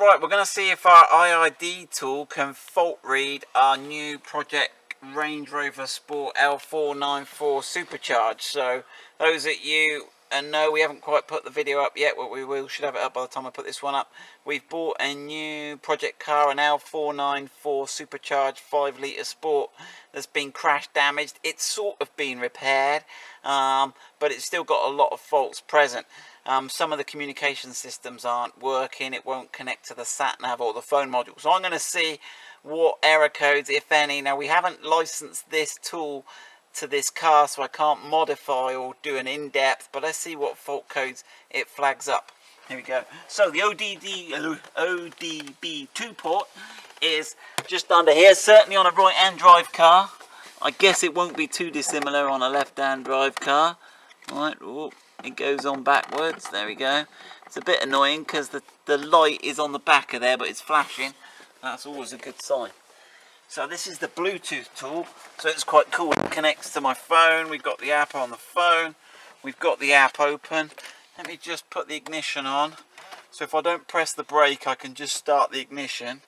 Right, we're going to see if our IID tool can fault read our new project Range Rover Sport L494 Supercharged. So those that you know, we haven't quite put the video up yet, but we should have it up by the time I put this one up. We've bought a new project car, an L494 Supercharged 5 litre Sport that's been crash damaged. It's sort of been repaired, but it's still got a lot of faults present. Some of the communication systems aren't working. It won't connect to the sat nav or the phone module. So I'm going to see what error codes, if any. Now, we haven't licensed this tool to this car, so I can't modify or do an in-depth, but let's see what fault codes it flags up. Here we go. So the ODB2 port is just under here, certainly on a right-hand drive car. I guess it won't be too dissimilar on a left-hand drive car. Right, oh, it goes on backwards. There we go. It's a bit annoying because the light is on the back of there, but it's flashing. That's always a good sign. So this is the Bluetooth tool, so it's quite cool. It connects to my phone. We've got the app on the phone. We've got the app open. Let me just put the ignition on. So if I don't press the brake, I can just start the ignition.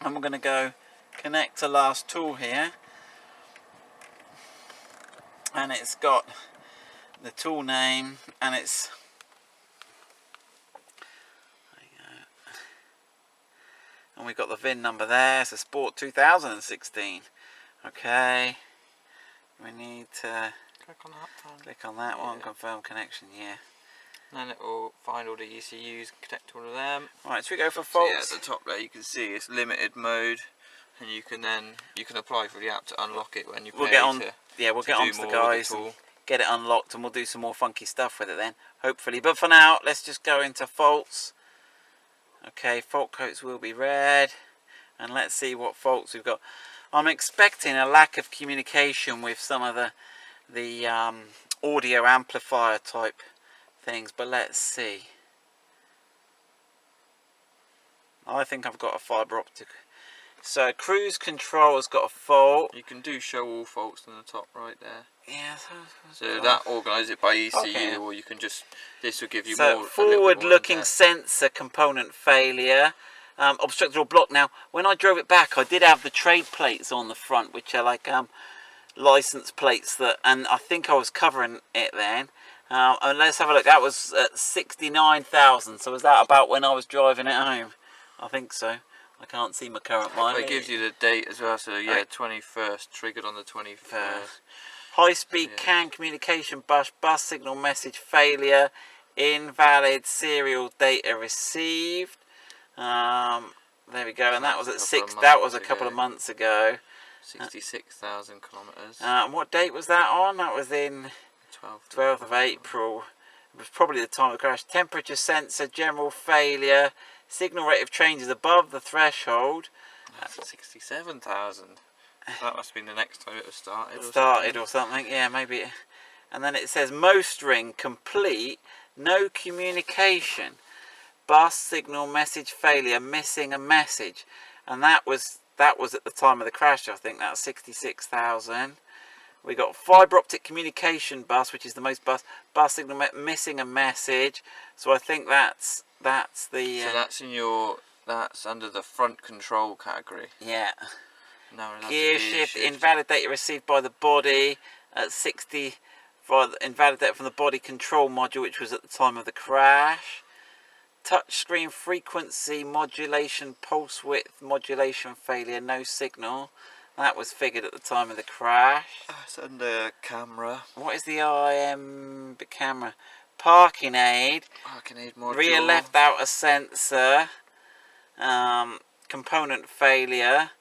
And we're going to go connect to last tool here. And it's got the tool name, and it's... And we've got the VIN number there. It's a Sport 2016. Okay. We need to click on that one, confirm connection, yeah. And then it will find all the ECUs, connect all of them. Right, so we go for faults. So yeah, at the top there you can see it's limited mode, and you can apply for the app to unlock it when you pay. We'll get on to the guys and get it unlocked, and we'll do some more funky stuff with it then, hopefully. But for now, let's just go into faults. Okay, fault codes will be red, and let's see what faults we've got. I'm expecting a lack of communication with some of the audio amplifier type things, but let's see. I think I've got a fibre optic. So cruise control has got a fault. You can do show all faults on the top right there. Yeah. So that organises it by ECU, okay. or you can just, this will give you so more. Forward-looking sensor component failure, obstructed or blocked. Now, when I drove it back, I did have the trade plates on the front, which are like license plates that, and I think I was covering it then. And let's have a look. That was at 69,000. So was that about when I was driving it home? I think so. I can't see my current mileage. It gives you the date as well. So yeah, 21st, triggered on the 21st. High-speed CAN communication bus signal message failure, invalid serial data received. There we go, and that was at a couple of months ago. 66,000 kilometres. And what date was that on? That was in 12th of April. It was probably the time of the crash. Temperature sensor general failure. Signal rate of change is above the threshold. That's at 67,000. That must have been the next time it was started. Or something, yeah, maybe. And then it says most ring complete, no communication, bus signal message failure, missing a message, and that was at the time of the crash. I think that's 66,000. We got fibre optic communication bus, which is the most bus signal missing a message. So I think that's the. So that's that's under the front control category. Yeah. No, gear shift, invalid data received by the body at 60 for invalid data from the body control module, which was at the time of the crash. Touchscreen frequency modulation, pulse width modulation failure, no signal. That was figured at the time of the crash. It's under camera. What is the IM camera? Parking aid. Parking aid module. Rear left outer sensor. Component failure.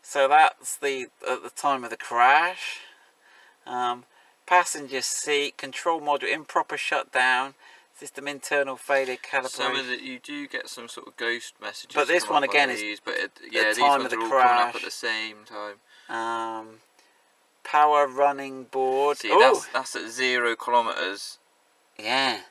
So that's at the time of the crash. Passenger seat, control module, improper shutdown, system internal failure, calibration. Some of it, you do get some sort of ghost messages. But this one again is these the time of the crash. Coming up at the same time. Power running board. See, that's at 0 kilometres. Yeah.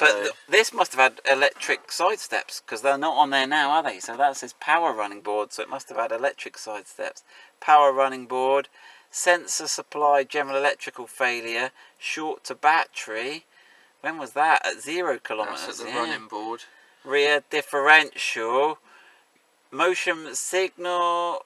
But this must have had electric side steps, because they're not on there now, are they? So that says power running board, so it must have had electric side steps. Power running board, sensor supply, general electrical failure, short to battery. When was that? At 0 kilometres. That's at the running board. rear differential, motion signal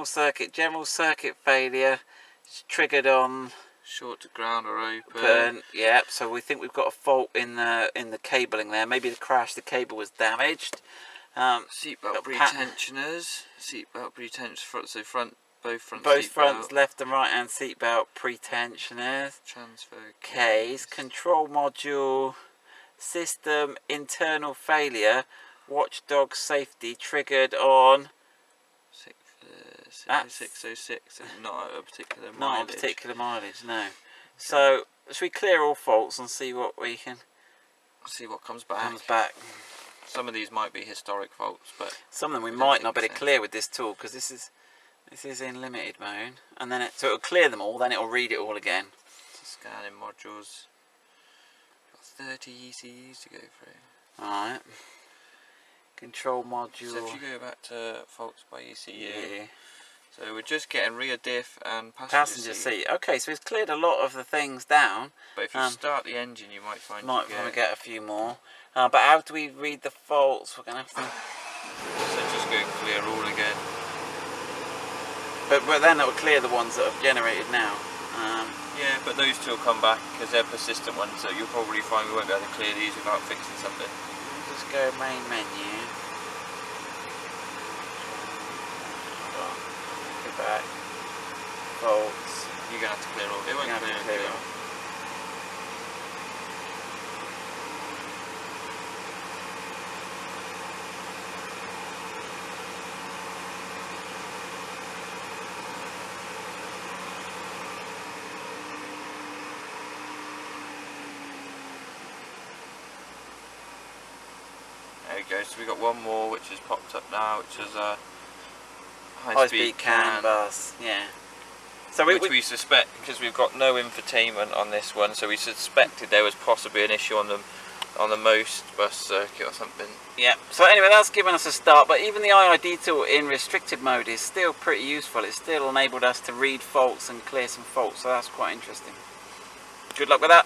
circuit, general circuit failure. It's triggered on Short to ground or open. Yep. So we think we've got a fault in the cabling there. Maybe the crash, the cable was damaged. Seatbelt pretensioners. Seatbelt pretensioners. So both fronts, left and right hand seatbelt pretensioners. Transfer case. Control module system internal failure. Watchdog safety triggered on 606, and not at a particular mileage. Not a particular mileage, no. So should we clear all faults and see what we can see what comes back? Some of these might be historic faults, but some of them we might not be able to clear with this tool, because this is in limited mode, and then so it'll clear them all, then it'll read it all again. Scanning modules. Got 30 ECUs to go through. Alright. Control module. So if you go back to faults by ECU. Yeah. So we're just getting rear diff and passenger seat. Okay, so it's cleared a lot of the things down. But if you start the engine, you might find you get a few more. But how do we read the faults? We're going to have to... So just go clear all again. But then it will clear the ones that have generated now. Yeah, but those two will come back because they're persistent ones, so you'll probably find we won't be able to clear these without fixing something. Just go main menu. Go back. Faults. You're going to have to clear all. It won't clear all. There we go, so we got one more which has popped up now, which is a high-speed CAN bus. Yeah. So which we suspect, because we've got no infotainment on this one, so we suspected there was possibly an issue on the most bus circuit or something. Yeah. So anyway, that's given us a start, but even the IID tool in restricted mode is still pretty useful. It's still enabled us to read faults and clear some faults, so that's quite interesting. Good luck with that.